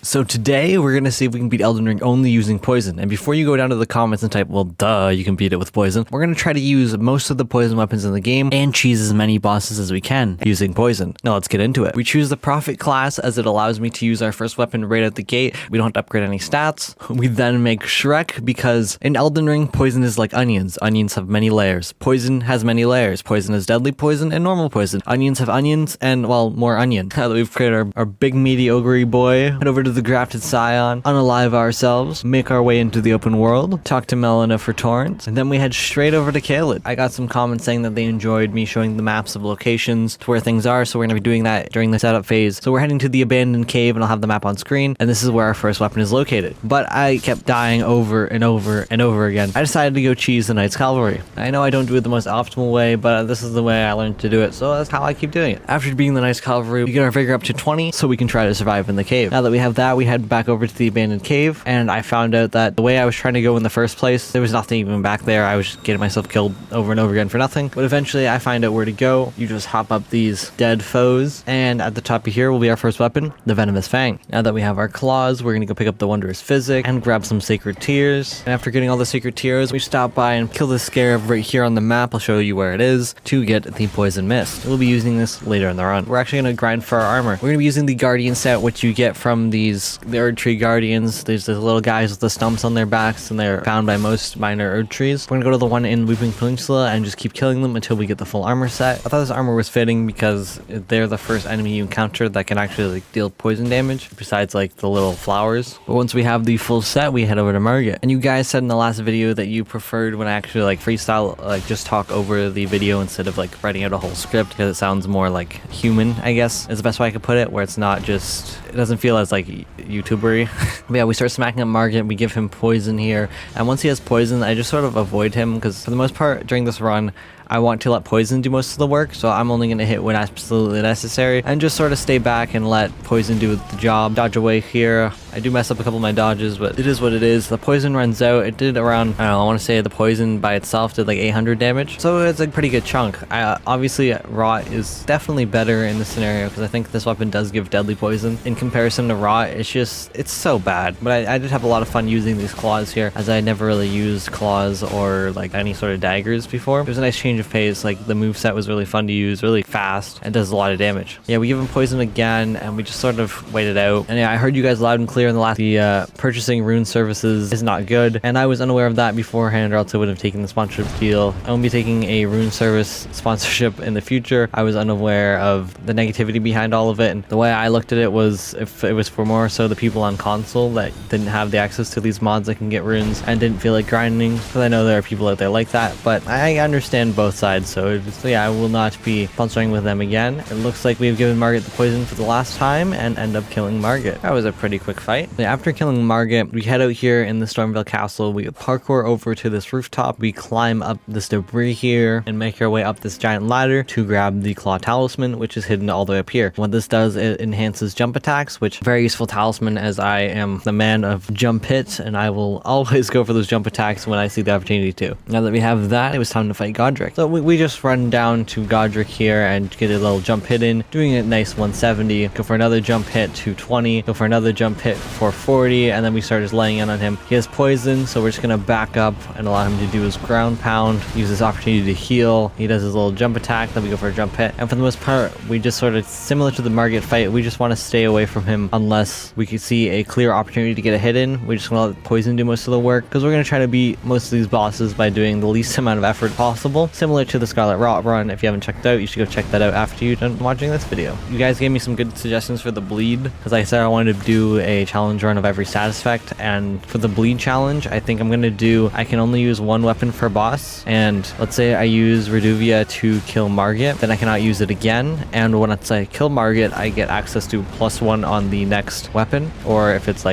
So today we're going to see if we can beat Elden Ring only using poison. And before you go down to the comments and type, well duh, you can beat it with poison, we're going to try to use most of the poison weapons in the game and cheese as many bosses as we can using poison. Now let's get into it. We choose the Prophet class as it allows me to use our first weapon right out the gate. We don't have to upgrade any stats. We then make Shrek because in Elden Ring, poison is like onions. Onions have many layers. Poison has many layers. Poison is deadly poison and normal poison. Onions have onions and, well, more onion. Now that we've created our big meaty ogre boy, head over to the Grafted Scion, unalive ourselves, make our way into the open world, talk to Melina for torrents, and then we head straight over to Caelid. I got some comments saying that they enjoyed me showing the maps of locations to where things are, so we're going to be doing that during the setup phase. So we're heading to the abandoned cave, and I'll have the map on screen, and this is where our first weapon is located. But I kept dying over and over and over again. I decided to go cheese the Knight's Cavalry. I know I don't do it the most optimal way, but this is the way I learned to do it, so that's how I keep doing it. After being the Knight's Cavalry, we get our vigor up to 20, so we can try to survive in the cave. Now that we have that, we head back over to the abandoned cave, and I found out that the way I was trying to go in the first place, there was nothing even back there. I was just getting myself killed over and over again for nothing. But eventually I find out where to go. You just hop up these dead foes, and at the top of here will be our first weapon, the Venomous Fang. Now that we have our claws, we're gonna go pick up the Wondrous Physic and grab some Sacred Tears. And after getting all the Sacred Tears, we stop by and kill the Scarab right here on the map. I'll show you where it is to get the Poison Mist. We'll be using this later in the run. We're actually gonna grind for our armor. We're gonna be using the Guardian set, which you get from the Erd Tree Guardians. There's the little guys with the stumps on their backs, and they're found by most minor Erd trees. We're gonna go to the one in Looping Peninsula and just keep killing them until we get the full armor set. I thought this armor was fitting because they're the first enemy you encounter that can actually deal poison damage, besides the little flowers. But once we have the full set, we head over to Margit. And you guys said in the last video that you preferred when I actually freestyle, just talk over the video instead of writing out a whole script, because it sounds more human, I guess is the best way I could put it, where it's not just, it doesn't feel as YouTubery. But yeah, we start smacking up Margit, we give him poison here, and once he has poison, I just sort of avoid him, because for the most part during this run, I want to let poison do most of the work, so I'm only going to hit when absolutely necessary and just sort of stay back and let poison do the job. Dodge away here. I do mess up a couple of my dodges, but it is what it is. The poison runs out. It did around, I don't know, I want to say the poison by itself did 800 damage, so it's a pretty good chunk. Obviously, Rot is definitely better in this scenario, because I think this weapon does give deadly poison. In comparison to Rot, it's so bad. But I did have a lot of fun using these claws here, as I never really used claws or any sort of daggers before. It was a nice change of pace. The moveset was really fun to use, really fast, and does a lot of damage. Yeah, we give him poison again, and we just sort of wait it out. And yeah, I heard you guys loud and clear in the last, purchasing rune services is not good, and I was unaware of that beforehand, or else I would have taken the sponsorship deal. I won't be taking a rune service sponsorship in the future. I was unaware of the negativity behind all of it, and the way I looked at it was, if it was for more so the people on console that didn't have the access to these mods that can get runes and didn't feel like grinding, because I know there are people out there like that, but I understand both sides, so yeah, I will not be sponsoring with them again. It looks like we've given Margit the poison for the last time and end up killing Margit. That was a pretty quick fight. After killing Margit, we head out here in the Stormveil castle. We parkour over to this rooftop. We climb up this debris here and make our way up this giant ladder to grab the Claw Talisman, which is hidden all the way up here. What this does, it enhances jump attacks, which very useful talisman, as I am the man of jump hits, and I will always go for those jump attacks when I see the opportunity to. Now that we have that, it was time to fight Godrick. So we just run down to Godrick here and get a little jump hit in, doing a nice 170, go for another jump hit 220, go for another jump hit 440, and then we start just laying in on him. He has poison, so we're just gonna back up and allow him to do his ground pound, use this opportunity to heal. He does his little jump attack, then we go for a jump hit, and for the most part, we just sort of, similar to the Margit fight, we just want to stay away from him unless we can see a clear opportunity to get a hit in. We just want to let poison do most of the work, because we're going to try to beat most of these bosses by doing the least amount of effort possible, similar to the Scarlet Rot run. If you haven't checked it out, you should go check that out after you're done watching this video. You guys gave me some good suggestions for the bleed, because I said I wanted to do a challenge run of every status effect, and for the bleed challenge, I think I'm going to do, I can only use one weapon per boss, and let's say I use Reduvia to kill Margit, then I cannot use it again, and once I kill Margit, I get access to +1 on the next weapon, or if it's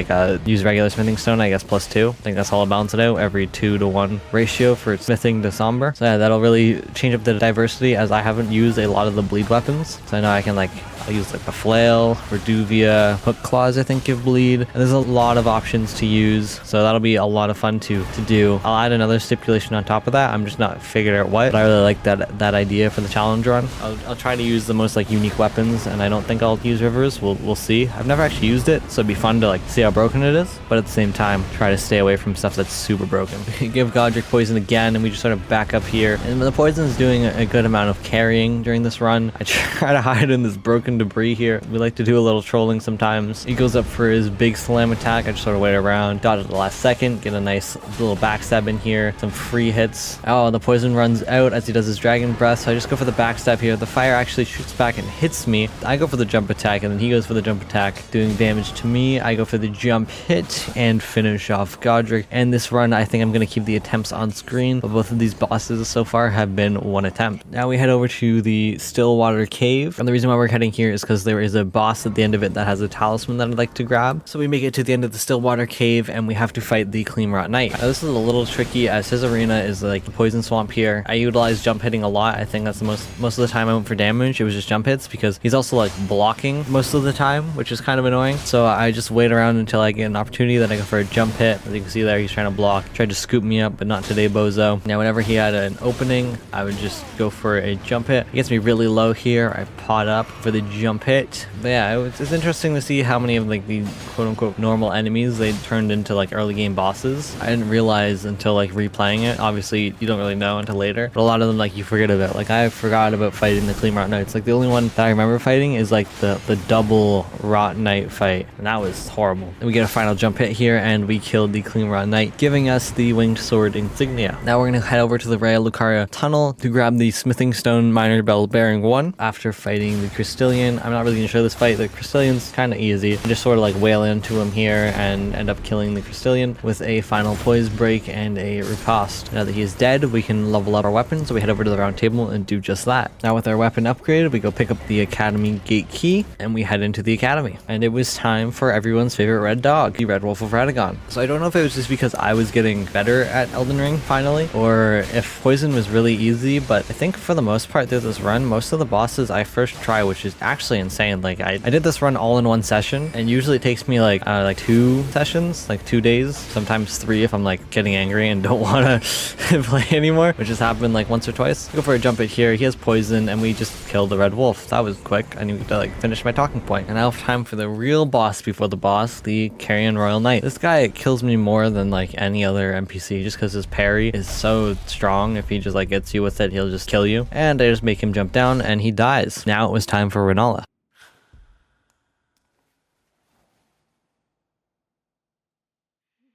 use regular smithing stone, I guess +2. I think that's how I'll balance it out, every 2-to-1 ratio for smithing to somber. So yeah, that'll really change up the diversity, as I haven't used a lot of the bleed weapons, so I know I can I'll use the flail, Reduvia, hook claws I think give bleed, speed. And there's a lot of options to use, so that'll be a lot of fun to do. I'll add another stipulation on top of that. I'm just not figured out what, but I really like that idea for the challenge run. I'll try to use the most like unique weapons, and I don't think I'll use rivers. We'll see. I've never actually used it, so it'd be fun to like see how broken it is, but at the same time try to stay away from stuff that's super broken. Give Godrick poison again, and we just sort of back up here, and the poison is doing a good amount of carrying during this run. I try to hide in this broken debris here. We like to do a little trolling sometimes. He goes up for his big slam attack. I just sort of wait around, dodge at the last second, get a nice little backstab in here, some free hits. Oh, the poison runs out as he does his dragon breath, so I just go for the backstab here. The fire actually shoots back and hits me. I go for the jump attack, and then he goes for the jump attack, doing damage to me. I go for the jump hit and finish off Godrick. And this run, I think I'm going to keep the attempts on screen, but both of these bosses so far have been one attempt. Now we head over to the Stillwater Cave, and the reason why we're heading here is because there is a boss at the end of it that has a talisman that I'd like to grab. So we make it to the end of the Stillwater Cave, and we have to fight the Clean Rot Knight. Now, this is a little tricky as his arena is like a poison swamp here. I utilize jump hitting a lot. I think that's the most of the time I went for damage. It was just jump hits because he's also like blocking most of the time, which is kind of annoying. So I just wait around until I get an opportunity. Then I go for a jump hit. As you can see there, he's trying to block. Tried to scoop me up, but not today, bozo. Now whenever he had an opening, I would just go for a jump hit. He gets me really low here. I pot up for the jump hit. But yeah, it's interesting to see how many of like the quote-unquote normal enemies they turned into like early game bosses. I didn't realize until like replaying it. Obviously you don't really know until later, but a lot of them like you forget about. Like I forgot about fighting the Clean Rot Knights. Like the only one that I remember fighting is like the double Rot Knight fight, and that was horrible. And we get a final jump hit here, and we killed the Clean Rot Knight, giving us the Winged Sword insignia. Now we're gonna head over to the Raya Lucaria tunnel to grab the Smithing Stone Minor Bell Bearing 1 after fighting the Crystallian. I'm not really gonna show this fight. The Crystallian's kind of easy. I just sort of like wail into him here and end up killing the Crystallian with a final poise break and a riposte. Now that he is dead, we can level up our weapon, so we head over to the round table and do just that. Now with our weapon upgraded, we go pick up the Academy Gate Key, and we head into the Academy. And it was time for everyone's favorite red dog, the Red Wolf of Radagon. So I don't know if it was just because I was getting better at Elden Ring finally, or if poison was really easy, but I think for the most part through this run, most of the bosses I first try, which is actually insane. Like I did this run all in one session, and usually it takes me like 2 sessions, like 2 days, sometimes 3 if I'm like getting angry and don't want to play anymore, which has happened like once or twice. Go for a jump hit here. He has poison, and we just killed the Red Wolf. That was quick. I need to like finish my talking point. And now time for the real boss before the boss, the Carrion Royal Knight. This guy kills me more than like any other NPC just because his parry is so strong. If he just like gets you with it, he'll just kill you. And I just make him jump down and he dies. Now it was time for Rennala.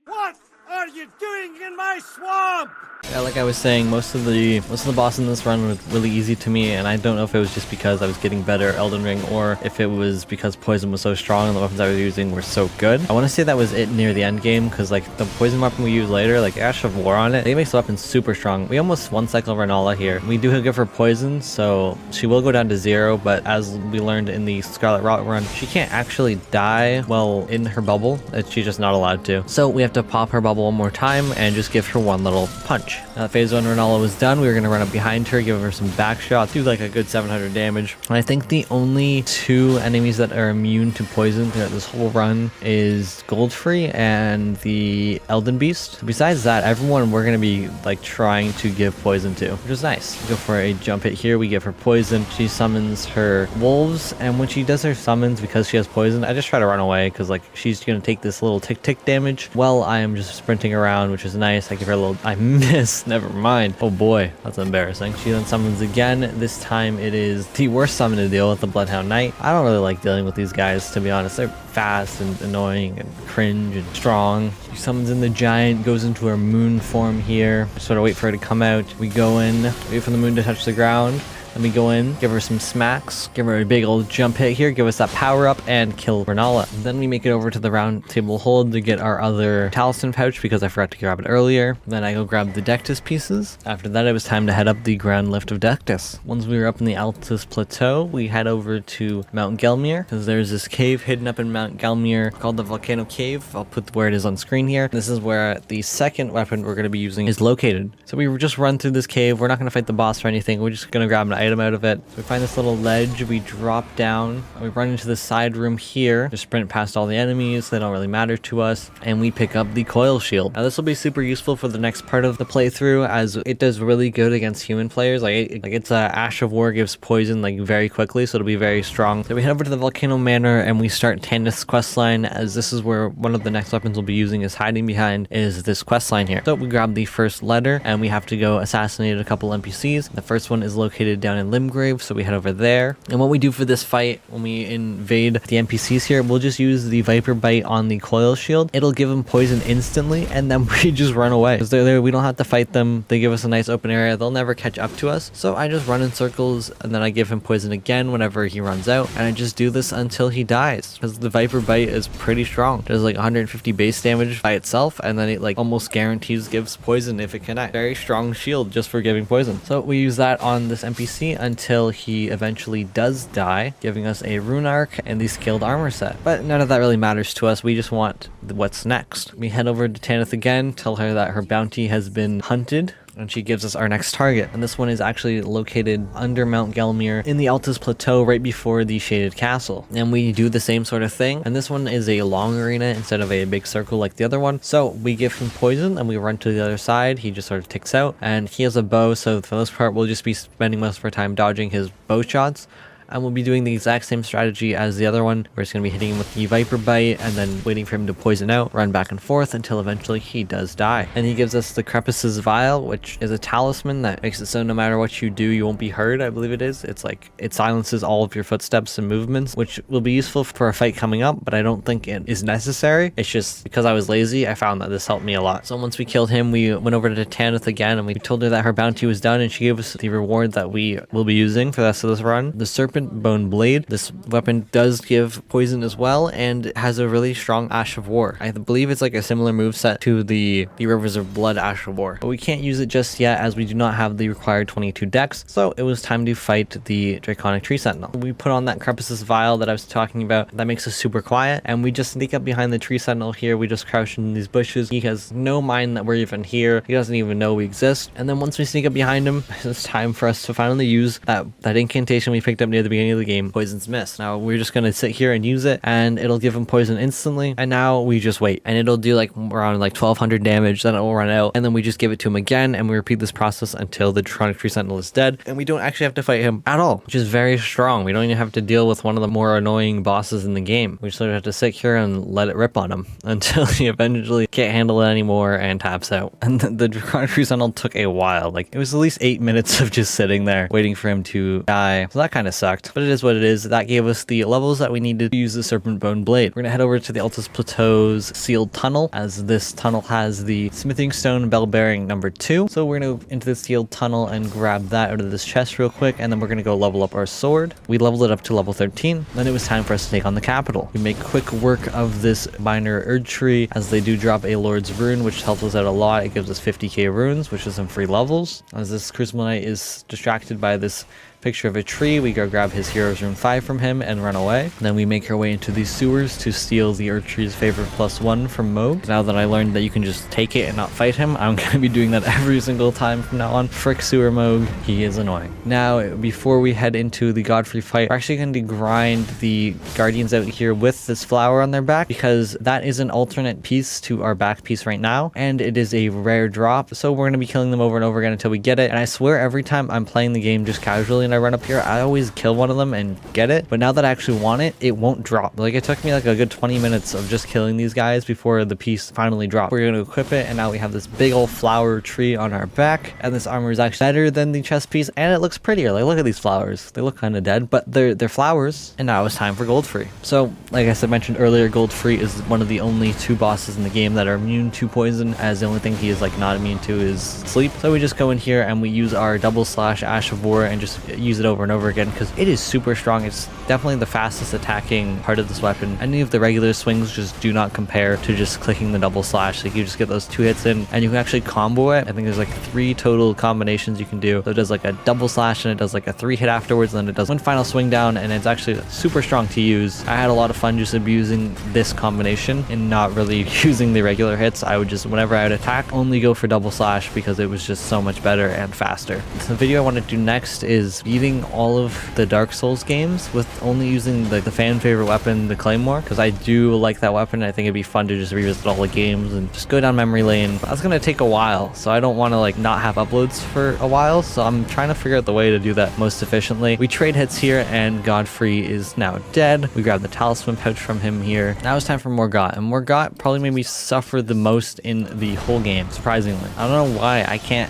What are you doing in my swamp? Yeah, like I was saying, most of the boss in this run was really easy to me, and I don't know if it was just because I was getting better at Elden Ring, or if it was because poison was so strong and the weapons I was using were so good. I want to say that was it near the end game, because like the poison weapon we use later, like Ash of War on it, it makes the weapon super strong. We almost one cycle Rennala here. We do give her poison, so she will go down to 0, but as we learned in the Scarlet Rot run, she can't actually die while in her bubble. She's just not allowed to. So we have to pop her bubble one more time and just give her one little punch. Now that phase 1 Rennala was done, we were going to run up behind her, give her some back shots, do like a good 700 damage. And I think the only 2 enemies that are immune to poison throughout this whole run is Godfrey and the Elden Beast. Besides that, everyone we're going to be like trying to give poison to, which is nice. We go for a jump hit here, we give her poison. She summons her wolves, and when she does her summons, because she has poison, I just try to run away because like she's going to take this little tick damage while I am just sprinting around, which is nice. I give her a little, I miss. Never mind. Oh boy, that's embarrassing. She then summons again. This time it is the worst summon to deal with, the Bloodhound Knight. I don't really like dealing with these guys, to be honest. They're fast and annoying and cringe and strong. She summons in the giant, goes into her moon form here. Sort of wait for her to come out. We go in, wait for the moon to touch the ground. Let me go in, give her some smacks, give her a big old jump hit here, give us that power up, and kill Rennala. Then we make it over to the round table hold to get our other talisman pouch because I forgot to grab it earlier. Then I go grab the Dectus pieces. After that, it was time to head up the Grand Lift of Dectus. Once we were up in the Altus Plateau, we head over to Mount Gelmir because there's this cave hidden up in Mount Gelmir called the Volcano Cave. I'll put where it is on screen here. This is where the second weapon we're going to be using is located. So we just run through this cave. We're not going to fight the boss or anything. We're just going to grab an item out of it. So we find this little ledge, we drop down, we run into the side room here, just sprint past all the enemies, they don't really matter to us, and we pick up the coil shield. Now this will be super useful for the next part of the playthrough, as it does really good against human players. It's Ash of War gives poison like very quickly, so it'll be very strong. So we head over to the Volcano Manor and we start Tanith's questline, as this is where one of the next weapons we'll be using is hiding behind is this questline here. So we grab the first letter and we have to go assassinate a couple NPCs. The first one is located down in Limgrave, so we head over there. And what we do for this fight, when we invade the NPCs here, we'll just use the Viper Bite on the coil shield. It'll give them poison instantly, and then we just run away. Because they're there, we don't have to fight them. They give us a nice open area. They'll never catch up to us. So I just run in circles, and then I give him poison again whenever he runs out. And I just do this until he dies. Because the Viper Bite is pretty strong. It does like 150 base damage by itself, and then it like almost guarantees gives poison if it connects. Very strong shield just for giving poison. So we use that on this NPC until he eventually does die, giving us a rune arc and the skilled armor set. But none of that really matters to us. We just want what's next. We head over to Tanith again, tell her that her bounty has been hunted, and she gives us our next target. And this one is actually located under Mount Gelmir in the Altus Plateau right before the Shaded Castle. And we do the same sort of thing. And this one is a long arena instead of a big circle like the other one. So we give him poison and we run to the other side. He just sort of ticks out. And he has a bow, so for the most part, we'll just be spending most of our time dodging his bow shots. And we'll be doing the exact same strategy as the other one. We're just going to be hitting him with the Viper Bite and then waiting for him to poison out, run back and forth until eventually he does die. And he gives us the Crepus's Vial, which is a talisman that makes it so no matter what you do, you won't be heard, I believe it is. It's like, it silences all of your footsteps and movements, which will be useful for a fight coming up, but I don't think it is necessary. It's just because I was lazy, I found that this helped me a lot. So once we killed him, we went over to Tanith again and we told her that her bounty was done, and she gave us the reward that we will be using for the rest of this run. The Serpent Bone Blade. This weapon does give poison as well, and it has a really strong Ash of War. I believe it's like a similar moveset to the Rivers of Blood Ash of War, but we can't use it just yet as we do not have the required 22 dex. So it was time to fight the Draconic Tree Sentinel. We put on that Crepus's Vial that I was talking about. That makes us super quiet, and we just sneak up behind the Tree Sentinel here. We just crouch in these bushes. He has no mind that we're even here. He doesn't even know we exist. And then once we sneak up behind him, it's time for us to finally use that incantation we picked up near the beginning of the game, Poison's Mist. Now we're just gonna sit here and use it, and it'll give him poison instantly. And now we just wait, and it'll do like around like 1200 damage. Then it will run out, and then we just give it to him again, and we repeat this process until the Draconic Tree Sentinel is dead. And we don't actually have to fight him at all, which is very strong. We don't even have to deal with one of the more annoying bosses in the game. We just sort of have to sit here and let it rip on him until he eventually can't handle it anymore and taps out. And the Draconic Tree Sentinel took a while. Like, it was at least 8 minutes of just sitting there waiting for him to die. So that kind of sucked, but it is what it is. That gave us the levels that we needed to use the Serpent Bone Blade. We're gonna head over to the Altus Plateau's sealed tunnel, as this tunnel has the Smithing Stone Bell Bearing number 2. So we're gonna go into the sealed tunnel and grab that out of this chest real quick, and then we're gonna go level up our sword. We leveled it up to level 13. Then it was time for us to take on the capital. We make quick work of this minor Erd tree, as they do drop a Lord's Rune, which helps us out a lot. It gives us 50k runes, which is some free levels. As this Crucible Knight is distracted by this picture of a tree, we go grab his Hero's Rune 5 from him and run away. Then we make our way into these sewers to steal the Erd Tree's favorite +1 from Moog. Now that I learned that you can just take it and not fight him, I'm going to be doing that every single time from now on. Frick Sewer Moog, he is annoying. Now, before we head into the Godfrey fight, we're actually going to grind the Guardians out here with this flower on their back, because that is an alternate piece to our back piece right now, and it is a rare drop. So we're going to be killing them over and over again until we get it. And I swear every time I'm playing the game just casually and I run up here, I always kill one of them and get it, but now that I actually want it, it won't drop. Like, it took me like a good 20 minutes of just killing these guys before the piece finally dropped. We're going to equip it, and now we have this big old flower tree on our back, and this armor is actually better than the chest piece, and it looks prettier. Like, look at these flowers. They look kind of dead, but they're flowers. And now it's time for Godfrey. So like I said, mentioned earlier, Godfrey is one of the only 2 bosses in the game that are immune to poison, as the only thing he is like not immune to is sleep. So we just go in here and we use our double slash Ash of War and just use it over and over again, because it is super strong. It's definitely the fastest attacking part of this weapon. Any of the regular swings just do not compare to just clicking the double slash. Like, you just get those 2 hits in and you can actually combo it. I think there's like 3 total combinations you can do. So it does like a double slash, and it does like a 3 hit afterwards, and then it does 1 final swing down, and it's actually super strong to use. I had a lot of fun just abusing this combination and not really using the regular hits. I would just, whenever I would attack, only go for double slash, because it was just so much better and faster. So the video I want to do next is beating all of the Dark Souls games with only using the fan favorite weapon, the Claymore, because I do like that weapon. I think it'd be fun to just revisit all the games and just go down memory lane. But that's gonna take a while, so I don't want to like not have uploads for a while, so I'm trying to figure out the way to do that most efficiently. We trade hits here, and Godfrey is now dead. We grab the talisman pouch from him here. Now it's time for Morgott, and Morgott probably made me suffer the most in the whole game, surprisingly. I don't know why.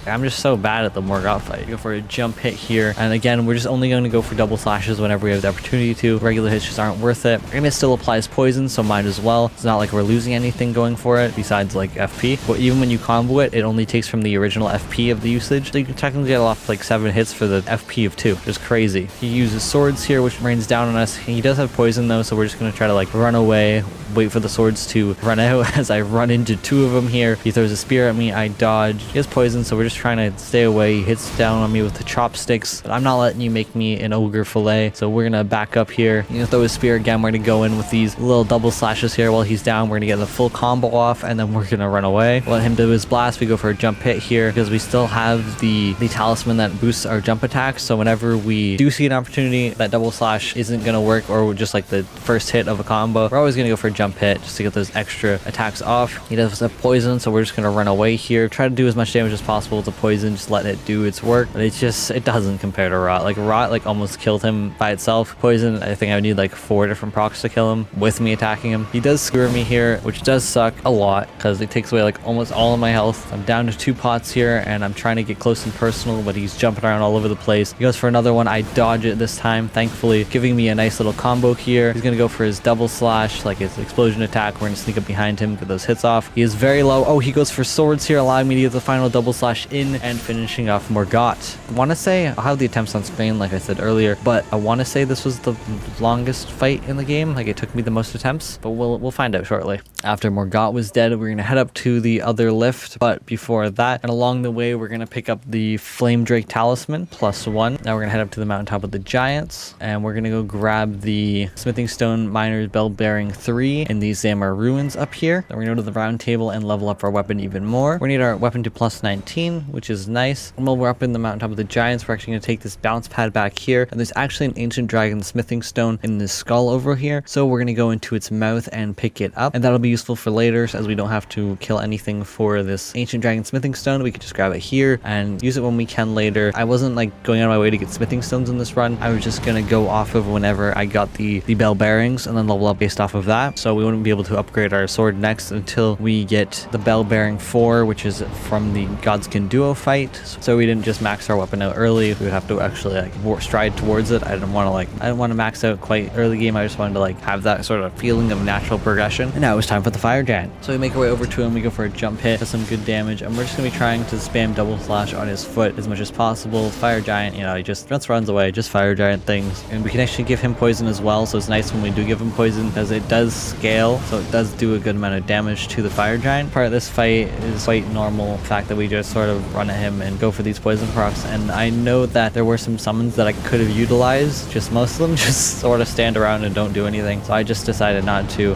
I'm just so bad at the Morgott fight. Go for a jump hit here, and again, we're just only going to go for double slashes whenever we have the opportunity to. Regular hits just aren't worth it. We're gonna still applies poison, so might as well. It's not like we're losing anything going for it besides like FP, but even when you combo it, it only takes from the original FP of the usage, so you can technically get off like 7 hits for the FP of 2, which is crazy. He uses swords here, which rains down on us. He does have poison though, so we're just gonna try to like run away, wait for the swords to run out. As I run into 2 of them here, he throws a spear at me, I dodge. He has poison, so we're just trying to stay away. He hits down on me with the chopsticks, but I'm not letting you make me an ogre fillet, so we're gonna back up here. He's gonna throw his spear again. We're gonna go in with these little double slashes here while he's down. We're gonna get the full combo off, and then we're gonna run away. Let him do his blast. We go for a jump hit here because we still have the talisman that boosts our jump attacks, so whenever we do see an opportunity that double slash isn't gonna work, or just like the first hit of a combo, we're always gonna go for a jump hit just to get those extra attacks off. He does have poison, so we're just gonna run away here, try to do as much damage as possible with the poison, just let it do its work. But it doesn't compare to Rot. Like Rot like almost killed him by itself. Poison, I think I would need like 4 different procs to kill him with me attacking him. He does skewer me here, which does suck a lot because it takes away like almost all of my health. I'm down to 2 pots here, and I'm trying to get close and personal, but he's jumping around all over the place. He goes for another one. I dodge it this time, thankfully, giving me a nice little combo here. He's gonna go for his double slash, like his explosion attack. We're gonna sneak up behind him, get those hits off. He is very low. Oh, he goes for swords here, allowing me to get the final double slash in and finishing off Morgott. I want to say I'll have the attempts on Spain, like I said earlier, but I want to say this was the longest fight in the game. Like it took me the most attempts, but we'll find out shortly. After Morgott was dead, we're gonna head up to the other lift, but before that, and along the way, we're gonna pick up the Flame Drake Talisman +1. Now we're gonna head up to the mountaintop of the Giants, and we're gonna go grab the Smithing Stone Miner's Bell Bearing 3 in the Zamar Ruins up here. Then we're gonna go to the round table and level up our weapon even more. We need our weapon to +19, which is nice. And while we're up in the mountaintop of the Giants, we're actually gonna take this bounce pad back here, and there's actually an ancient dragon smithing stone in this skull over here, so we're gonna go into its mouth and pick it up, and that'll be useful for later, as we don't have to kill anything for this ancient dragon smithing stone. We could just grab it here and use it when we can later. I wasn't like going out of my way to get smithing stones in this run. I was just gonna go off of whenever I got the bell bearings and then level up based off of that, so we wouldn't be able to upgrade our sword next until we get the bell bearing 4, which is from the Godskin duo fight. So we didn't just max our weapon out early. We would have to actually like stride towards it. I didn't want to max out quite early game. I just wanted to like have that sort of feeling of natural progression. And now it's time for the fire giant. So we make our way over to him. We go for a jump hit, does some good damage, and we're just gonna be trying to spam double slash on his foot as much as possible. Fire giant, you know, he just runs away, just fire giant things. And we can actually give him poison as well, so it's nice when we do give him poison because it does scale, so it does do a good amount of damage to the fire giant. Part of this fight is quite normal, the fact that we just sort of run at him and go for these poison procs. And I know that there were some summons that I could have utilized, just most of them just sort of stand around and don't do anything, so I just decided not to.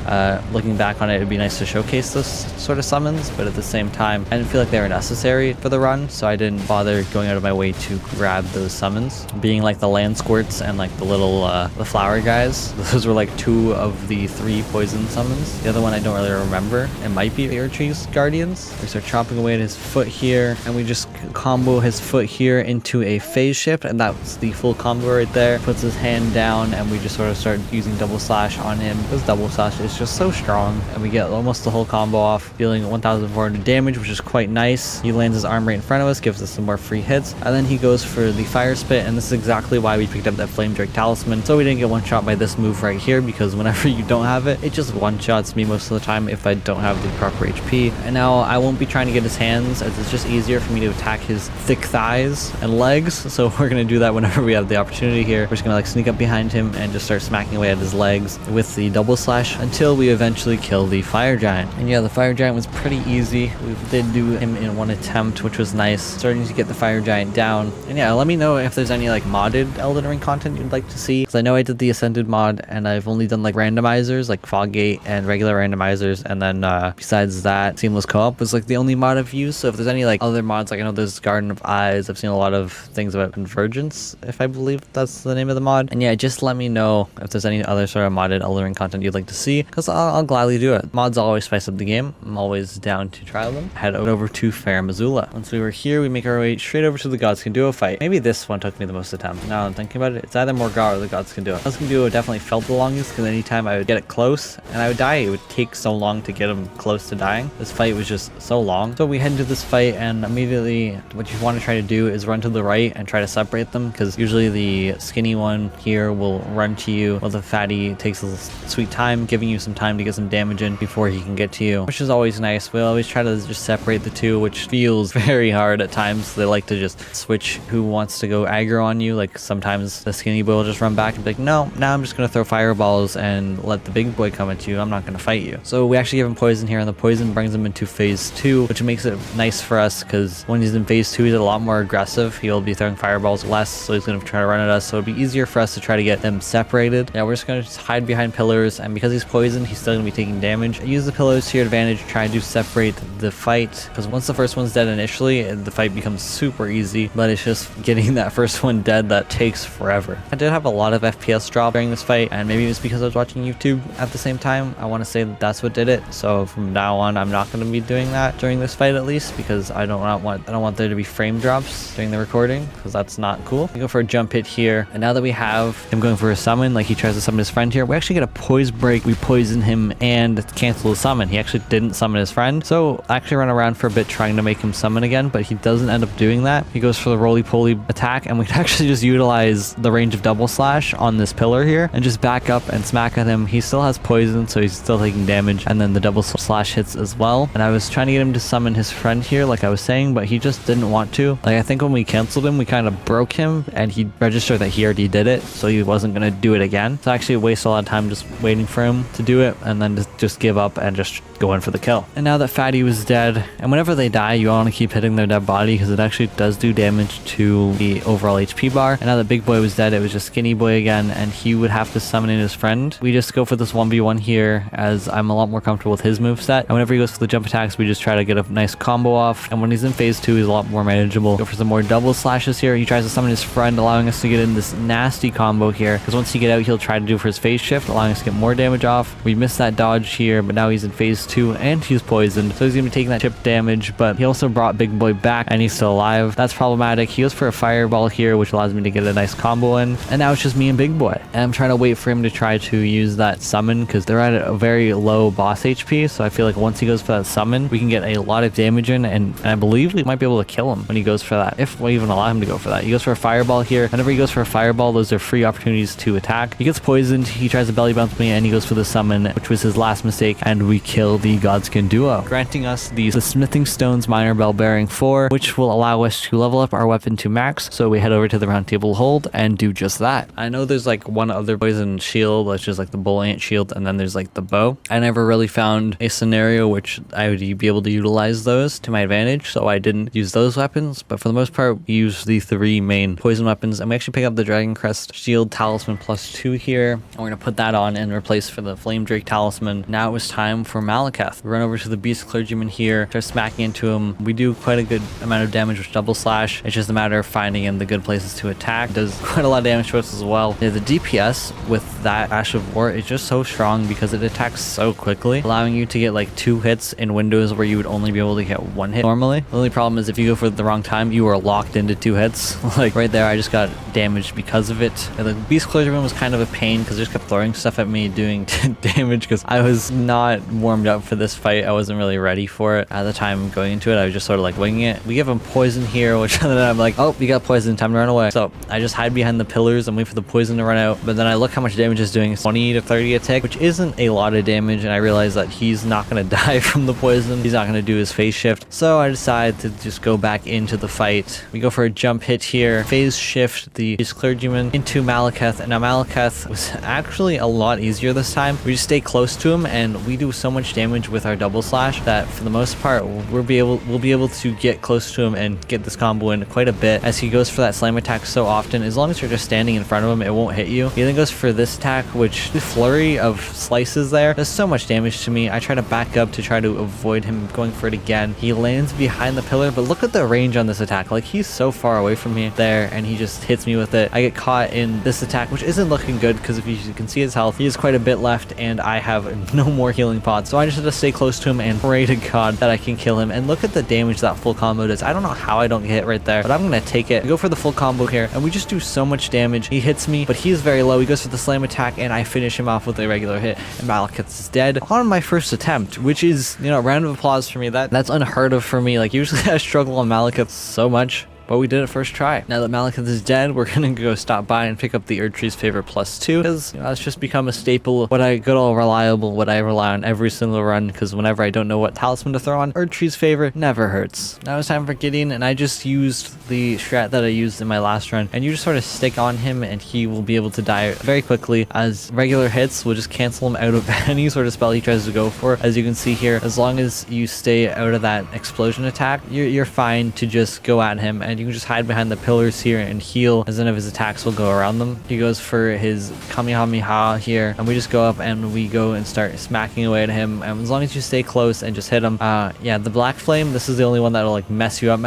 Looking back on it, it'd be nice to showcase those sort of summons, but at the same time I didn't feel like they were necessary for the run, so I didn't bother going out of my way to grab those summons, being like the land squirts and like the little the flower guys. Those were like 2 of the 3 poison summons. The other one I don't really remember. It might be the Urchi's Guardians. We start chopping away at his foot here, and we just combo his foot here into a phase shift, and that's the full combo right there. Puts his hand down, and we just sort of start using double slash on him. This double slash is just so strong, and we get almost the whole combo off, dealing 1,400 damage, which is quite nice. He lands his arm right in front of us, gives us some more free hits, and then he goes for the fire spit, and this is exactly why we picked up that Flame Drake Talisman, so we didn't get one shot by this move right here, because whenever you don't have it, it just one shots me most of the time if I don't have the proper HP. And now I won't be trying to get his hands, as it's just easier for me to attack his thick thighs and legs, so we're gonna do that whenever we have the opportunity here. We're just gonna like sneak up behind him and just start smacking away at his legs with the double slash until we eventually kill kill the fire giant. And yeah, the fire giant was pretty easy. We did do him in one attempt, which was nice. Starting to get the fire giant down. And yeah, let me know if there's any like modded Elden Ring content you'd like to see, because I know I did the Ascended mod and I've only done like randomizers, like Foggate and regular randomizers, and then besides that, Seamless Co-op was like the only mod I've used. So if there's any like other mods, like I know there's Garden of Eyes, I've seen a lot of things about Convergence, if I believe that's the name of the mod. And yeah, just let me know if there's any other sort of modded Elden Ring content you'd like to see, because I'll gladly do it. Mods always spice up the game. I'm always down to try them. Head over to Farum, Azula. Once we were here, we make our way straight over to the Gods Can Duo fight. Maybe this one took me the most attempt. Now I'm thinking about it, it's either Morgott or the Gods Can Duo. Gods Can Duo definitely felt the longest, because anytime I would get it close and I would die, it would take so long to get him close to dying. This fight was just so long. So we head into this fight, and immediately what you want to try to do is run to the right and try to separate them, because usually the skinny one here will run to you while the fatty takes a sweet time, giving you some time to get some damage in before he can get to you, which is always nice. We always try to just separate the two, which feels very hard at times. They like to just switch who wants to go aggro on you. Like sometimes the skinny boy will just run back and be like, no, now I'm just going to throw fireballs and let the big boy come at you. I'm not going to fight you. So we actually give him poison here, and the poison brings him into phase 2, which makes it nice for us, because when he's in phase 2, he's a lot more aggressive. He'll be throwing fireballs less, so he's going to try to run at us. So it'll be easier for us to try to get them separated. Yeah, we're just going to hide behind pillars, and because he's poisoned, he's still going to be taking damage. Use the pillars to your advantage, try to separate the fight, because once the first one's dead initially, the fight becomes super easy, but it's just getting that first one dead that takes forever. I did have a lot of FPS drop during this fight, and maybe it's because I was watching YouTube at the same time. I want to say that that's what did it. So from now on, I'm not going to be doing that during this fight, at least, because I don't want there to be frame drops during the recording, because that's not cool. We go for a jump hit here, and now that we have him going for a summon, like he tries to summon his friend here, we actually get a poise break. We poison him and cancel the summon. He actually didn't summon his friend, so I actually run around for a bit trying to make him summon again, but he doesn't end up doing that. He goes for the roly-poly attack, and we can actually just utilize the range of double slash on this pillar here and just back up and smack at him. He still has poison, so he's still taking damage, and then the double slash hits as well. And I was trying to get him to summon his friend here, like I was saying, but he just didn't want to. Like, I think when we canceled him, we kind of broke him, and he registered that he already did it, so he wasn't going to do it again. So I actually waste a lot of time just waiting for him to do it, and then just give up and just go in for the kill. And now that Fatty was dead, and whenever they die, you want to keep hitting their dead body, because it actually does do damage to the overall HP bar. And now that Big Boy was dead, it was just Skinny Boy again, and he would have to summon in his friend. We just go for this 1v1 here, as I'm a lot more comfortable with his moveset. And whenever he goes for the jump attacks, we just try to get a nice combo off. And when he's in phase 2, he's a lot more manageable. Go for some more double slashes here. He tries to summon his friend, allowing us to get in this nasty combo here, because once he get out, he'll try to do for his phase shift, allowing us to get more damage off. We missed that dodge here, but now he's in phase 2 and he's poisoned, so he's gonna be taking that chip damage. But he also brought Big Boy back, and he's still alive. That's problematic. He goes for a fireball here, which allows me to get a nice combo in, and now it's just me and Big Boy. And I'm trying to wait for him to try to use that summon, because they're at a very low boss HP, so I feel like once he goes for that summon, we can get a lot of damage in, and I believe we might be able to kill him when he goes for that, if we even allow him to go for that. He goes for a fireball here. Whenever he goes for a fireball, those are free opportunities to attack. He gets poisoned, he tries to belly bounce me, and he goes for the summon, which was his last mistake, and we kill the Godskin duo, granting us the Smithing Stones Minor Bell Bearing 4, which will allow us to level up our weapon to max. So we head over to the Round Table Hold and do just that. I know there's like one other poison shield, which is like the Bull Ant shield, and then there's like the bow. I never really found a scenario which I would be able to utilize those to my advantage, so I didn't use those weapons. But for the most part, we use the 3 main poison weapons, and we actually pick up the Dragon Crest Shield Talisman +2 here, and we're gonna put that on and replace for the Flame Drake Talisman. Now it was time for Maliketh. We run over to the Beast Clergyman here, start smacking into him. We do quite a good amount of damage with double slash. It's just a matter of finding in the good places to attack. It does quite a lot of damage to us as well. Yeah, the DPS with that Ash of War is just so strong, because it attacks so quickly, allowing you to get like 2 hits in windows where you would only be able to get 1 hit normally. The only problem is if you go for the wrong time, you are locked into 2 hits. Like right there, I just got damaged because of it. And the Beast Clergyman was kind of a pain, because they just kept throwing stuff at me, doing damage, because I was not warmed up up for this fight. I wasn't really ready for it at the time going into it. I was just sort of like winging it. We give him poison here, which then I'm like, oh, we got poison, time to run away. So I just hide behind the pillars and wait for the poison to run out. But then I look how much damage it's doing. It's 20 to 30 a tick, which isn't a lot of damage. And I realize that he's not going to die from the poison. He's not going to do his phase shift. So I decide to just go back into the fight. We go for a jump hit here. Phase shift the clergyman into Maliketh. And now Maliketh was actually a lot easier this time. We just stay close to him and we do so much damage with our double slash that for the most part we'll be able to get close to him and get this combo in quite a bit, as he goes for that slam attack so often. As long as you're just standing in front of him, it won't hit you. He then goes for this attack, which the flurry of slices there does so much damage to me. I try to back up to try to avoid him going for it again. He lands behind the pillar, but look at the range on this attack. Like, he's so far away from me there and he just hits me with it. I get caught in this attack, which isn't looking good because if you can see his health, he has quite a bit left and I have no more healing pods. So I just have to stay close to him and pray to God that I can kill him. And look at the damage that full combo does. I don't know how I don't get hit right there, but I'm gonna take it. We go for the full combo here and we just do so much damage. He hits me, but he's very low. He goes for the slam attack and I finish him off with a regular hit, and Maliketh is dead on my first attempt, which is, you know, a round of applause for me. That's unheard of for me. Like, usually I struggle on Maliketh so much, but we did it first try. Now that Maliketh is dead, we're gonna go stop by and pick up the Erdtree's Favor +2, because, you know, it's just become a staple. What I rely on every single run, because whenever I don't know what talisman to throw on, Erdtree's Favor never hurts. Now it's time for Gideon, and I just used the strat that I used in my last run, and you just sort of stick on him and he will be able to die very quickly, as regular hits will just cancel him out of any sort of spell he tries to go for. As you can see here, as long as you stay out of that explosion attack, you're fine to just go at him, and you can just hide behind the pillars here and heal, as none of his attacks will go around them. He goes for his Kamehameha here, and we just go up and we go and start smacking away at him. And as long as you stay close and just hit him, yeah, the Black Flame, this is the only one that'll like mess you up.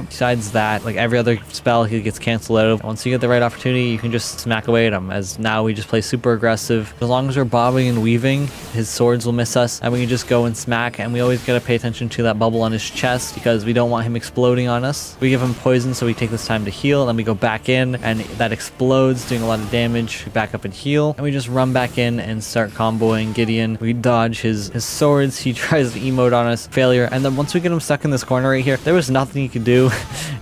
Besides that, like every other spell, he gets canceled out of. Once you get the right opportunity, you can just smack away at him, as now we just play super aggressive. As long as we're bobbing and weaving, his swords will miss us, and we can just go and smack. And we always gotta pay attention to that bubble on his chest, because we don't want him exploding on us. We give him poison, so we take this time to heal, and then we go back in and that explodes, doing a lot of damage. We back up and heal, and we just run back in and start comboing Gideon. We dodge his swords. He tries to emote on us, failure, and then once we get him stuck in this corner right here, there was nothing he could do.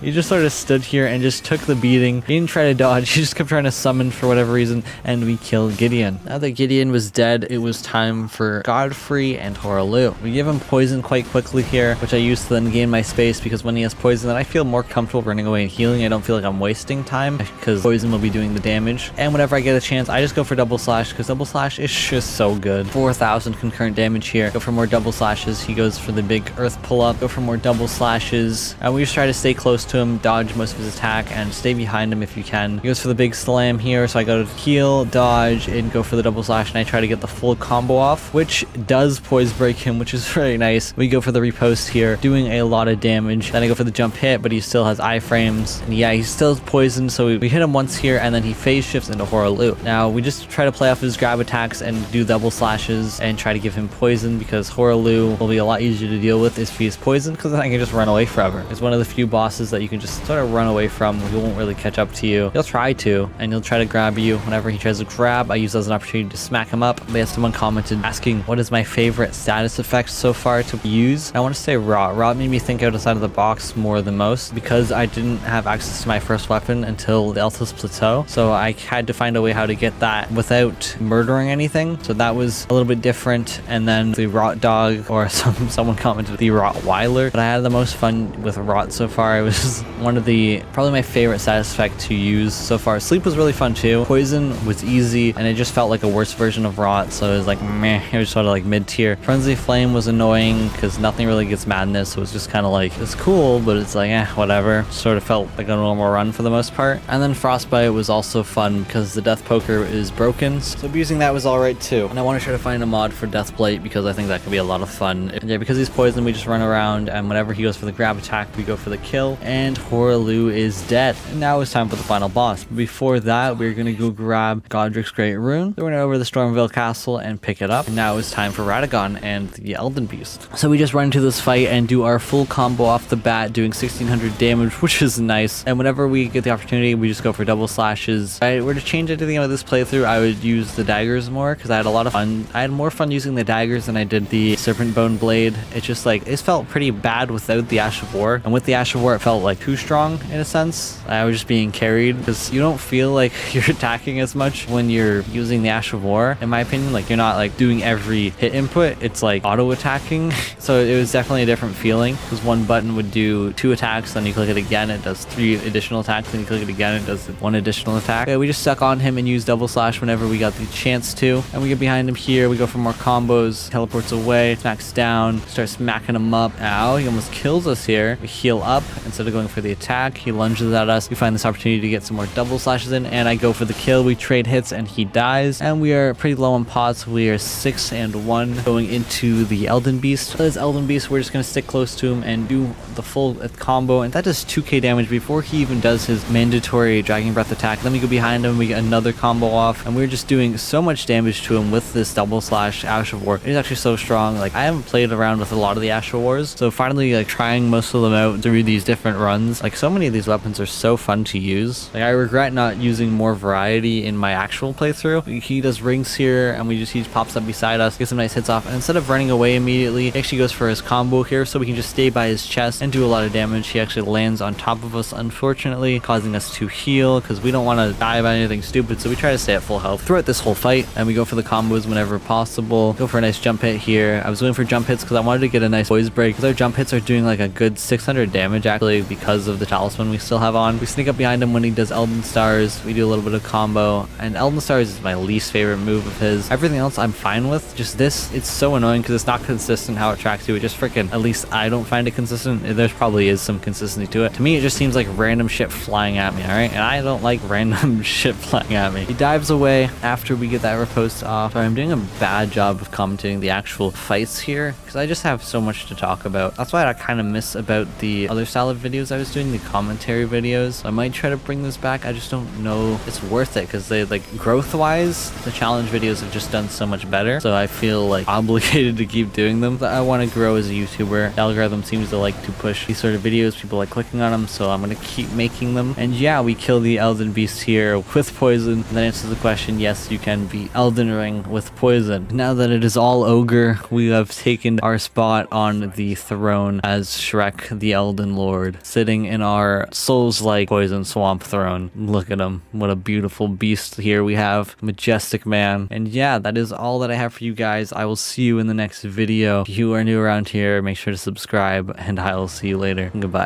He just sort of stood here and just took the beating. He didn't try to dodge, he just kept trying to summon for whatever reason, and we killed Gideon. Now that Gideon was dead, it was time for Godfrey and Horalu. We give him poison quite quickly here, which I use to then gain my space, because when he has poison, then I feel more comfortable running away and healing. I don't feel like I'm wasting time, because poison will be doing the damage. And whenever I get a chance, I just go for double slash, because double slash is just so good. 4,000 concurrent damage here. Go for more double slashes. He goes for the big earth pull up. Go for more double slashes, and we just try to stay close to him, dodge most of his attack, and stay behind him if you can. He goes for the big slam here, so I go to heal, dodge, and go for the double slash, and I try to get the full combo off, which does poise break him, which is very nice. We go for the repost here, doing a lot of damage. Then I go for the jump hit, but he still has iframes, and yeah, he's still poisoned, so we hit him once here, and then he phase shifts into Horalu. Now we just try to play off his grab attacks and do double slashes and try to give him poison, because Horalu will be a lot easier to deal with if he is poisoned, because then I can just run away forever. It's one of the few bosses that you can just sort of run away from. He won't really catch up to you. He'll try to, and he'll try to grab you. Whenever he tries to grab, I use that as an opportunity to smack him up. They had someone commented asking what is my favorite status effect so far to use. I want to say Rot. Rot made me think outside of the box more than most, because I didn't have access to my first weapon until the Altus Plateau, so I had to find a way how to get that without murdering anything, so that was a little bit different. And then the Rot Dog, or someone commented the Rottweiler, but I had the most fun with Rot so far. It was one of probably my favorite status effect to use so far. Sleep was really fun too. Poison was easy, and it just felt like a worse version of Rot, so it was like meh, it was sort of like mid-tier. Frenzy Flame was annoying, because nothing really gets madness, so it's just kind of like, it's cool, but it's like, whatever. Sort of felt like a normal run for the most part. And then Frostbite was also fun, because the Death Poker is broken, so abusing that was alright too. And I want to try to find a mod for Deathblight, because I think that could be a lot of fun. Yeah, because he's poisoned, we just run around, and whenever he goes for the grab attack, we go for the kill. And and Horaloo is dead. And now it's time for the final boss. But before that, we're gonna go grab Godrick's Great Rune, throw it over the Stormveil castle and pick it up. And now it's time for Radagon and the Elden Beast. So we just run into this fight and do our full combo off the bat, doing 1600 damage, which is nice. And whenever we get the opportunity, we just go for double slashes. If I were to change anything about this playthrough, I would use the daggers more, because I had a lot of fun. I had more fun using the daggers than I did the Serpent Bone Blade. It's just like, it felt pretty bad without the Ash of War. And with the Ash of War, it felt like too strong in a sense. I was just being carried, because you don't feel like you're attacking as much when you're using the Ash of War, in my opinion. Like, you're not like doing every hit input, it's like auto attacking. So it was definitely a different feeling, because one button would do 2 attacks, then you click it again, it does 3 additional attacks, then you click it again, it does 1 additional attack. Okay, we just stuck on him and used double slash whenever we got the chance to, and we get behind him here, we go for more combos, teleports away, smacks down, start smacking him up. Ow, he almost kills us here. We heal up instead of going for the attack. He lunges at us. We find this opportunity to get some more double slashes in, and I go for the kill. We trade hits and he dies, and we are pretty low on pots. We are 6-1 going into the Elden Beast. So this Elden Beast, we're just going to stick close to him and do the full combo, and that does 2k damage before he even does his mandatory Dragon Breath attack. Then we go behind him, we get another combo off, and we're just doing so much damage to him with this double slash Ash of War. It is actually so strong. Like, I haven't played around with a lot of the Ash of Wars, so finally like trying most of them out through these different runs. Like, so many of these weapons are so fun to use. Like, I regret not using more variety in my actual playthrough. He does rings here, and he pops up beside us, gets some nice hits off, and instead of running away immediately, he actually goes for his combo here, so we can just stay by his chest and do a lot of damage. He actually lands on top of us, unfortunately, causing us to heal, because we don't want to die by anything stupid, so we try to stay at full health throughout this whole fight, and we go for the combos whenever possible. Go for a nice jump hit here. I was going for jump hits because I wanted to get a nice poise break, because our jump hits are doing like a good 600 damage actually, because of the talisman we still have on. We sneak up behind him when he does Elden Stars. We do a little bit of combo, and Elden Stars is my least favorite move of his. Everything else I'm fine with. Just this, it's so annoying because it's not consistent how it tracks you. It just freaking, at least I don't find it consistent. There's probably is some consistency to it. To me, it just seems like random shit flying at me, alright? And I don't like random shit flying at me. He dives away after we get that riposte off. Sorry, I'm doing a bad job of commentating the actual fights here, because I just have so much to talk about. That's why I kind of miss about the other style of videos I was doing, the commentary videos. I might try to bring this back. I just don't know it's worth it, because they, like, growth-wise, the challenge videos have just done so much better. So I feel like obligated to keep doing them. I want to grow as a YouTuber. The algorithm seems to like to push these sort of videos. People like clicking on them, so I'm going to keep making them. And yeah, we kill the Elden Beast here with poison. And that answers the question, yes, you can beat Elden Ring with poison. Now that it is all ogre, we have taken our spot on the throne as Shrek the Elden Lord, sitting in our Souls-like poison swamp throne. Look at him. What a beautiful beast here we have. Majestic man. And yeah, that is all that I have for you guys. I will see you in the next video. If you are new around here, make sure to subscribe, and I will see you later. Goodbye.